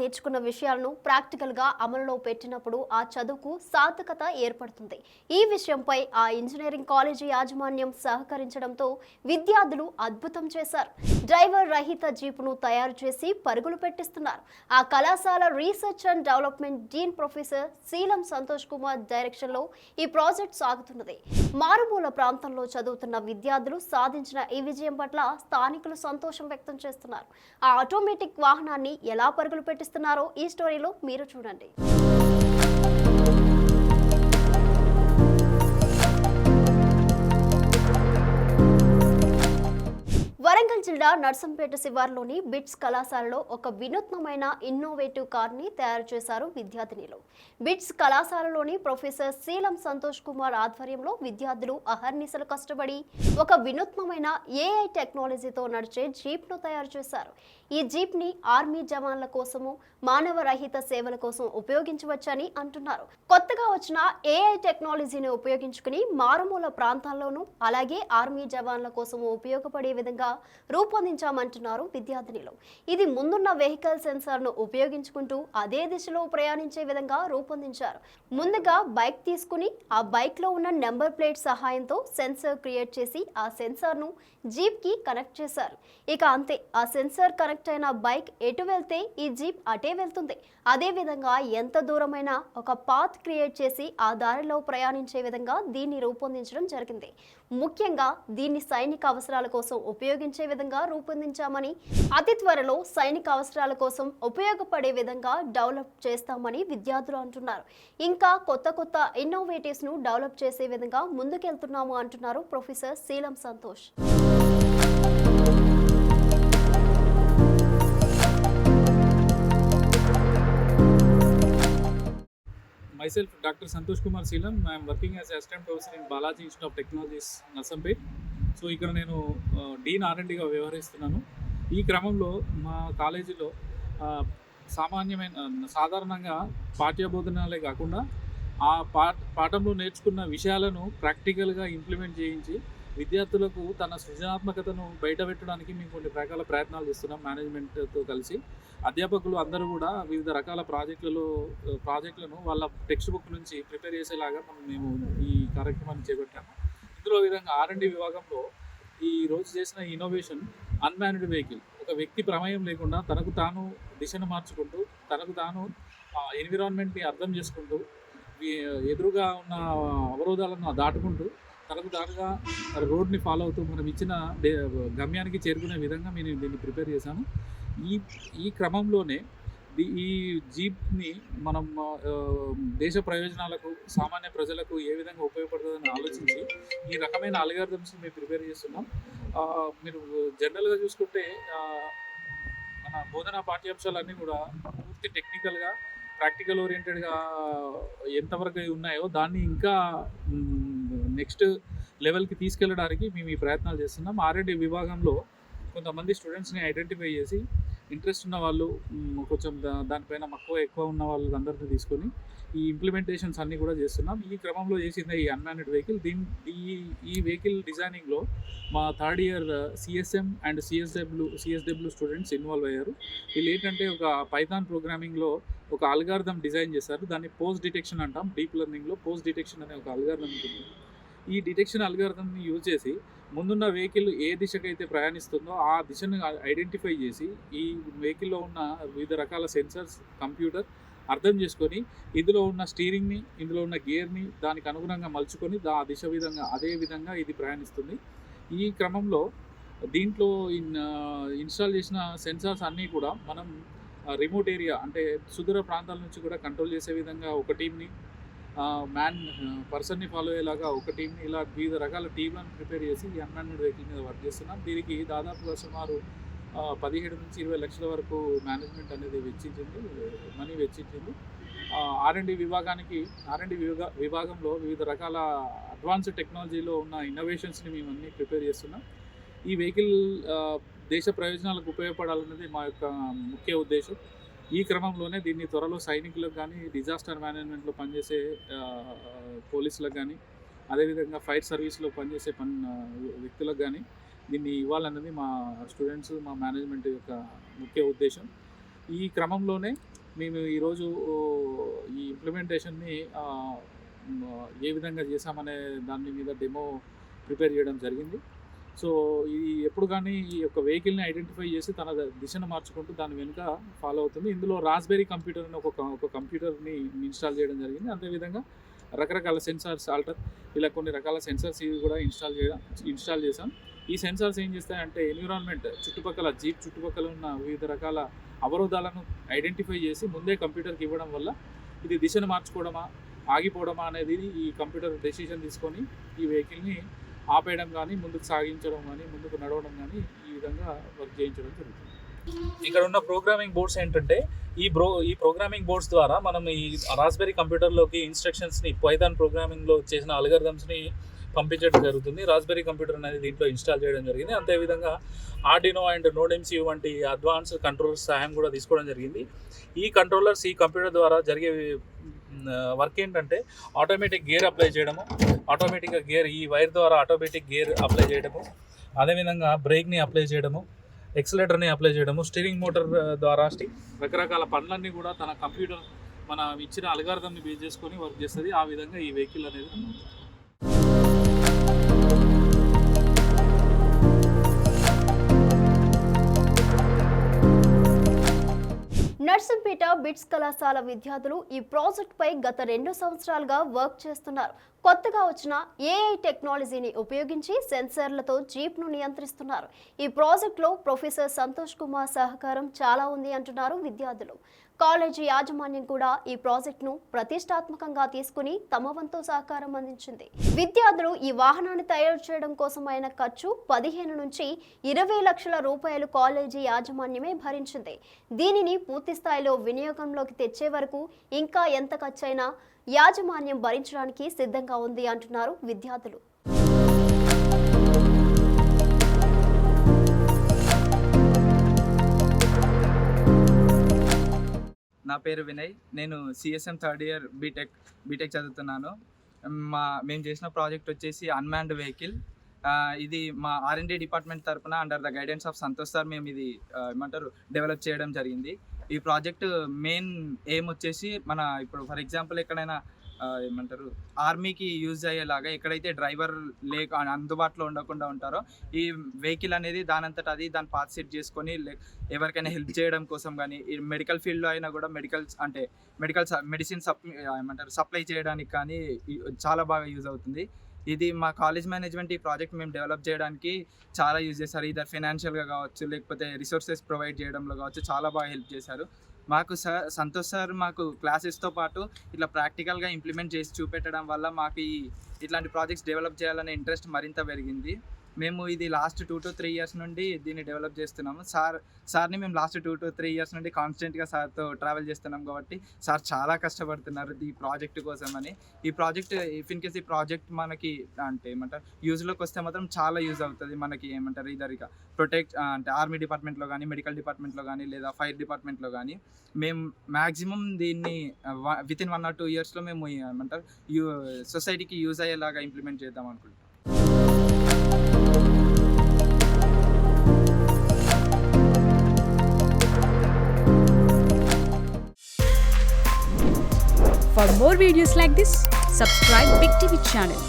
నేర్చుకున్న విషయాలను ప్రాక్టికల్గా అమలులో పెట్టినప్పుడు ఆ చదువుకు సార్థకత ఏర్పడుతుంది. ఈ విషయంపై ఆ ఇంజనీరింగ్ కాలేజీ యాజమాన్యం సహకరించడంతో విద్యార్థులు అద్భుతం చేశారు. డ్రైవర్ రహిత జీపును తయారు చేసి పరుగులు పెట్టిస్తున్నారు. ఆ కళాశాల research and development dean professor Seelam Santosh Kumar డైరెక్షన్లో ఈ ప్రాజెక్ట్ సాగుతున్నది. మారుమూల ప్రాంతంలో చదువుతున్న విద్యార్థులు సాధించిన ఈ విజయం పట్ల స్థానికులు సంతోషం వ్యక్తం చేస్తున్నారు. ఆ ఆటోమేటిక్ వాహనాన్ని ఎలా పరుగులు పెట్టిస్తున్నారో ఈ స్టోరీలో మీరు చూడండి. వరంగల్ జిల్లా నర్సంపేట శివార్లోని బిట్స్ కళాశాలలో ఒక వినూత్నమైన ఇన్నోవేటివ్ కార్ని తయారు చేశారు విద్యార్థినిలు. బిట్స్ కళాశాలలోని ప్రొఫెసర్ శీలం సంతోష్ కుమార్ ఆధ్వర్యంలో విద్యార్థులు అహర్నిశలు కష్టపడి ఒక వినూత్నమైన ఏఐ టెక్నాలజీతో నడిచే జీప్ను తయారు చేశారు. ఈ జీప్ని ఆర్మీ జవాన్ల కోసము, మానవ రహిత సేవల కోసం ఉపయోగించవచ్చని అంటున్నారు. కొత్తగా వచ్చిన ఏఐ టెక్నాలజీని ఉపయోగించుకుని మారుమూల ప్రాంతాల్లోనూ అలాగే ఆర్మీ జవాన్ల కోసము ఉపయోగపడే విధంగా రూపొందించామంటున్నారు విద్యార్థినిలు. ఇది ముందున్న వెహికల్ సెన్సార్ను ఉపయోగించుకుంటూ అదే దిశలో ప్రయాణించే విధంగా రూపొందించారు. ముందుగా బైక్ తీసుకుని ఆ బైక్లో ఉన్న నెంబర్ ప్లేట్ సహాయంతో సెన్సార్ క్రియేట్ చేసి ఆ సెన్సార్ను జీప్కి కనెక్ట్ చేశారు. ఇక అంతే, ఆ సెన్సార్ కనెక్ట్ అయిన బైక్ ఎటు వెళ్తే ఈ జీప్ అటే వెళ్తుంది. అదే విధంగా ఎంత దూరమైనా ఒక పాత్ క్రియేట్ చేసి ఆ దారిలో ప్రయాణించే విధంగా దీన్ని రూపొందించడం జరిగింది. ముఖ్యంగా దీన్ని సైనిక అవసరాల కోసం ఉపయోగించే విధంగా రూపొందించామని, అతి త్వరలో సైనిక అవసరాల కోసం ఉపయోగపడే విధంగా డెవలప్ చేస్తామని విద్యార్థులు అంటున్నారు. ఇంకా కొత్త కొత్త ఇన్నోవేటివ్స్ ను డెవలప్ చేసే విధంగా ముందుకెళ్తున్నాము అంటున్నారు professor Seelam Santosh. Myself, Dr. Santosh Kumar Seelam. I am working as assistant professor in Balaji Institute of Technologies, Narsampet. So ఇక్కడ నేను డీన్ ఆర్ఎండ్గా వ్యవహరిస్తున్నాను. ఈ క్రమంలో మా కాలేజీలో సాధారణంగా పాఠ్యబోధనాలే కాకుండా ఆ పాఠంలో నేర్చుకున్న విషయాలను ప్రాక్టికల్గా ఇంప్లిమెంట్ చేయించి విద్యార్థులకు తన సృజనాత్మకతను బయటపెట్టడానికి మేము కొన్ని రకాల ప్రయత్నాలు చేస్తున్నాం మేనేజ్మెంట్తో కలిసి. అధ్యాపకులు అందరూ కూడా వివిధ రకాల ప్రాజెక్టులను వాళ్ళ టెక్స్ట్ బుక్ నుంచి ప్రిపేర్ చేసేలాగా మేము ఈ కార్యక్రమాన్ని చేపట్టాము. ఇందులో విధంగా R&D విభాగంలో ఈ రోజు చేసిన ఇన్నోవేషన్ అన్మ్యాన్డ్ వెహికల్. ఒక వ్యక్తి ప్రమేయం లేకుండా తనకు తాను దిశను మార్చుకుంటూ, తనకు తాను ఎన్విరాన్మెంట్ని అర్థం చేసుకుంటూ, ఎదురుగా ఉన్న అవరోధాలను దాటుకుంటూ తనకు తానుగా రోడ్ని ఫాలో అవుతూ మనం ఇచ్చిన గమ్యానికి చేరుకునే విధంగా మేము దీన్ని ప్రిపేర్ చేశాము. ఈ క్రమంలోనే ఈ జీప్ని మనం దేశ ప్రయోజనాలకు, సామాన్య ప్రజలకు ఏ విధంగా ఉపయోగపడుతుందని ఆలోచించి ఈ రకమైన అల్గారిథమ్స్ని మేము ప్రిపేర్ చేస్తున్నాం. మీరు జనరల్గా చూసుకుంటే మన బోధనా పాఠ్యాంశాలన్నీ కూడా పూర్తి టెక్నికల్గా, ప్రాక్టికల్ ఓరియంటెడ్గా ఎంతవరకు ఉన్నాయో దాన్ని ఇంకా నెక్స్ట్ లెవెల్కి తీసుకెళ్ళడానికి మేము ఈ ప్రయత్నాలు చేస్తున్నాం. R&D విభాగంలో కొంతమంది స్టూడెంట్స్ని ఐడెంటిఫై చేసి ఇంట్రెస్ట్ ఉన్న వాళ్ళు, కొంచెం దానిపైన ఎక్కువ ఉన్న వాళ్ళందరినీ తీసుకొని ఈ ఇంప్లిమెంటేషన్స్ అన్నీ కూడా చేస్తున్నాం. ఈ క్రమంలో చేసింది ఈ అన్మ్యాన్డ్ వెహికల్. ఈ వెహికల్ డిజైనింగ్లో మా third year CSM and CSW students involve అయ్యారు. వీళ్ళు ఏంటంటే ఒక పైథాన్ ప్రోగ్రామింగ్లో ఒక అల్గారిథం డిజైన్ చేశారు. దాన్ని పోస్ట్ డిటెక్షన్ అంటాం. డీప్ లెర్నింగ్లో పోస్ట్ డిటెక్షన్ అనే ఒక అల్గారిథం ఉంటుంది. ఈ డిటెక్షన్ అల్గారిథంని యూజ్ చేసి ముందున్న వెహికల్ ఏ దిశకైతే ప్రయాణిస్తుందో ఆ దిశను ఐడెంటిఫై చేసి ఈ వెహికల్లో ఉన్న వివిధ రకాల సెన్సర్స్, కంప్యూటర్ అర్థం చేసుకొని ఇందులో ఉన్న స్టీరింగ్ని, ఇందులో ఉన్న గేర్ని దానికి అనుగుణంగా మలుచుకొని అదే విధంగా ఇది ప్రయాణిస్తుంది. ఈ క్రమంలో దీంట్లో ఇన్స్టాల్ చేసిన సెన్సార్స్ అన్నీ కూడా మనం రిమోట్ ఏరియా అంటే సుదూర ప్రాంతాల నుంచి కూడా కంట్రోల్ చేసే విధంగా ఒక టీంని, పర్సన్ని ఫాలో అయ్యేలాగా ఒక టీంని, ఇలా వివిధ రకాల టీంలను ప్రిపేర్ చేసి ఈ అన్మ్యాన్డ్ వెహికల్ మీద వర్క్ చేస్తున్నాం. దీనికి దాదాపుగా సుమారు 17 నుంచి 20 లక్షల వరకు మేనేజ్మెంట్ అనేది మనీ వెచ్చించింది. R&D విభాగంలో వివిధ రకాల అడ్వాన్స్డ్ టెక్నాలజీలో ఉన్న ఇన్నోవేషన్స్ని మేము అన్నీ ప్రిపేర్ చేస్తున్నాం. ఈ వెహికల్ దేశ ప్రయోజనాలకు ఉపయోగపడాలన్నది మా యొక్క ముఖ్య ఉద్దేశం. ఈ క్రమంలోనే దీన్ని త్వరలో సైనికులకు కానీ, డిజాస్టర్ మేనేజ్మెంట్లో పనిచేసే పోలీసులకు కానీ, అదేవిధంగా ఫైర్ సర్వీస్లో పనిచేసే వ్యక్తులకు కానీ దీన్ని ఇవ్వాలన్నది మా స్టూడెంట్స్, మా మేనేజ్మెంట్ యొక్క ముఖ్య ఉద్దేశం. ఈ క్రమంలోనే మేము ఈరోజు ఈ ఇంప్లిమెంటేషన్ని ఏ విధంగా చేసామనే దాని మీద డెమో ప్రిపేర్ చేయడం జరిగింది. సో ఇది ఎప్పుడు కానీ ఈ యొక్క వెహికల్ని ఐడెంటిఫై చేసి తన దిశను మార్చుకుంటూ దాని వెనుక ఫాలో అవుతుంది. ఇందులో రాస్బెరీ కంప్యూటర్ అని ఒక కంప్యూటర్ని ఇన్స్టాల్ చేయడం జరిగింది. అదేవిధంగా రకరకాల సెన్సార్స్ ఇలా కొన్ని రకాల సెన్సార్స్ ఇవి కూడా ఇన్స్టాల్ చేసాం. ఈ సెన్సార్స్ ఏం చేస్తాయంటే ఎన్విరాన్మెంట్ జీప్ చుట్టుపక్కల ఉన్న వివిధ రకాల అవరోధాలను ఐడెంటిఫై చేసి ముందే కంప్యూటర్కి ఇవ్వడం వల్ల ఇది దిశను మార్చుకోవడమా ఆగిపోవడమా అనేది ఈ కంప్యూటర్ డెసిషన్ తీసుకొని ఈ వెహికల్ని ఆపేయడం కానీ ముందుకు సాగించడం కానీ ముందుకు నడవడం కానీ ఈ విధంగా వర్క్ చేయించడం జరుగుతుంది. ఇక్కడ ఉన్న ప్రోగ్రామింగ్ బోర్డ్స్ ఏంటంటే ఈ ప్రోగ్రామింగ్ బోర్డ్స్ ద్వారా మనం ఈ రాస్బెరీ కంప్యూటర్లోకి ఇన్స్ట్రక్షన్స్ని పైథాన్ ప్రోగ్రామింగ్లో చేసిన అల్గారిథమ్స్ని పంపించడం జరుగుతుంది. రాస్బెరీ కంప్యూటర్ అనేది దీంట్లో ఇన్స్టాల్ చేయడం జరిగింది. అంతేవిధంగా ఆర్డినో అండ్ నోడెమ్సియు వంటి అడ్వాన్స్ కంట్రోలర్స్ సహాయం కూడా తీసుకోవడం జరిగింది. ఈ కంట్రోలర్స్ ఈ కంప్యూటర్ ద్వారా జరిగే వర్క్ ఏంటంటే ఆటోమేటిక్ గేర్ అప్లై చేయడము, ఆటోమేటిక్గా గేర్ ఈ వైర్ ద్వారా ఆటోమేటిక్ గేర్ అప్లై చేయడము, అదేవిధంగా బ్రేక్ని అప్లై చేయడము, ఎక్సలేటర్ని అప్లై చేయడము, స్టీరింగ్ మోటార్ ద్వారా రకరకాల పనులన్నీ కూడా తన కంప్యూటర్ మన ఇచ్చిన అల్గారిథంని బేస్ చేసుకొని వర్క్ చేస్తుంది. ఆ విధంగా ఈ వెహికల్ అనేది నర్సంపేట బిట్స్ కళాశాల విద్యార్థులు ఈ ప్రాజెక్టుపై గత 2 సంవత్సరాలుగా వర్క్ చేస్తున్నారు. కొత్తగా వచ్చిన ఏఐ టెక్నాలజీని ఉపయోగించి సెన్సర్లతో జీప్ను నియంత్రిస్తున్నారు. ఈ ప్రాజెక్టులో ప్రొఫెసర్ సంతోష్ కుమార్ సహకారం చాలా ఉంది అంటున్నారు విద్యార్థులు. కాలేజీ యాజమాన్యం కూడా ఈ ప్రాజెక్టును ప్రతిష్టాత్మకంగా తీసుకుని తమ వంతు సహకారం అందించింది. విద్యార్థులు ఈ వాహనాన్ని తయారు చేయడం కోసం అయిన ఖర్చు 15 నుంచి 20 లక్షల రూపాయలు కాలేజీ యాజమాన్యమే భరించింది. దీనిని పూర్తి స్థాయిలో వినియోగంలోకి తెచ్చే వరకు ఇంకా ఎంత ఖర్చైనా యాజమాన్యం భరించడానికి సిద్ధంగా ఉంది అంటున్నారు విద్యార్థులు. నా పేరు వినయ్. నేను సిఎస్ఎం థర్డ్ ఇయర్ బీటెక్ చదువుతున్నాను. మేము చేసిన ప్రాజెక్ట్ వచ్చేసి అన్మాన్డ్ వెహికల్. ఇది మా R&D డిపార్ట్మెంట్ తరఫున under the guidance of Santosh sir మేము ఇది డెవలప్ చేయడం జరిగింది. ఈ ప్రాజెక్ట్ మెయిన్ ఎయిమ్ వచ్చేసి ఇప్పుడు ఫర్ ఎగ్జాంపుల్ ఎక్కడైనా ఆర్మీకి యూజ్ అయ్యేలాగా ఎక్కడైతే డ్రైవర్ అందుబాటులో ఉండకుండా ఉంటారో ఈ వెహికల్ అనేది దానంతట అది దాని పాత్ సెట్ చేసుకొని ఎవరికైనా హెల్ప్ చేయడం కోసం కానీ మెడికల్ ఫీల్డ్లో అయినా కూడా మెడిసిన్ సప్లై చేయడానికి కానీ చాలా బాగా యూజ్ అవుతుంది. ఇది మా కాలేజ్ మేనేజ్మెంట్ ఈ ప్రాజెక్ట్ మేము డెవలప్ చేయడానికి చాలా యూజ్ చేశారు. ఇదర్ ఫైనాన్షియల్గా కావచ్చు, లేకపోతే రిసోర్సెస్ ప్రొవైడ్ చేయడంలో కావచ్చు, చాలా బాగా హెల్ప్ చేశారు. మాకు సంతోష్ సార్ మాకు క్లాసెస్తో పాటు ఇట్లా ప్రాక్టికల్గా ఇంప్లిమెంట్ చేసి చూపెట్టడం వల్ల మాకు ఇట్లాంటి ప్రాజెక్ట్స్ డెవలప్ చేయాలనే ఇంట్రెస్ట్ మరింత పెరిగింది. మేము ఇది లాస్ట్ 2 to 3 years నుండి దీన్ని డెవలప్ చేస్తున్నాము. సార్ని మేము లాస్ట్ 2 to 3 years నుండి కాన్స్టెంట్గా సార్తో ట్రావెల్ చేస్తున్నాం కాబట్టి సార్ చాలా కష్టపడుతున్నారు ఈ ప్రాజెక్ట్ కోసం అని. ఈ ప్రాజెక్ట్ ఇన్ కేస్ ఈ ప్రాజెక్ట్ మనకి యూజ్లోకి వస్తే మాత్రం చాలా యూజ్ అవుతుంది. మనకి ఇదరిగా ప్రొటెక్ట్ ఆర్మీ డిపార్ట్మెంట్లో కానీ, మెడికల్ డిపార్ట్మెంట్లో కానీ, లేదా ఫైర్ డిపార్ట్మెంట్లో కానీ మేము మ్యాక్సిమం దీన్ని వితిన్ 1 or 2 yearsలో మేము సొసైటీకి యూజ్ అయ్యేలాగా ఇంప్లిమెంట్ చేద్దాం అనుకుంటున్నాం. For more videos like this, subscribe Big TV channel.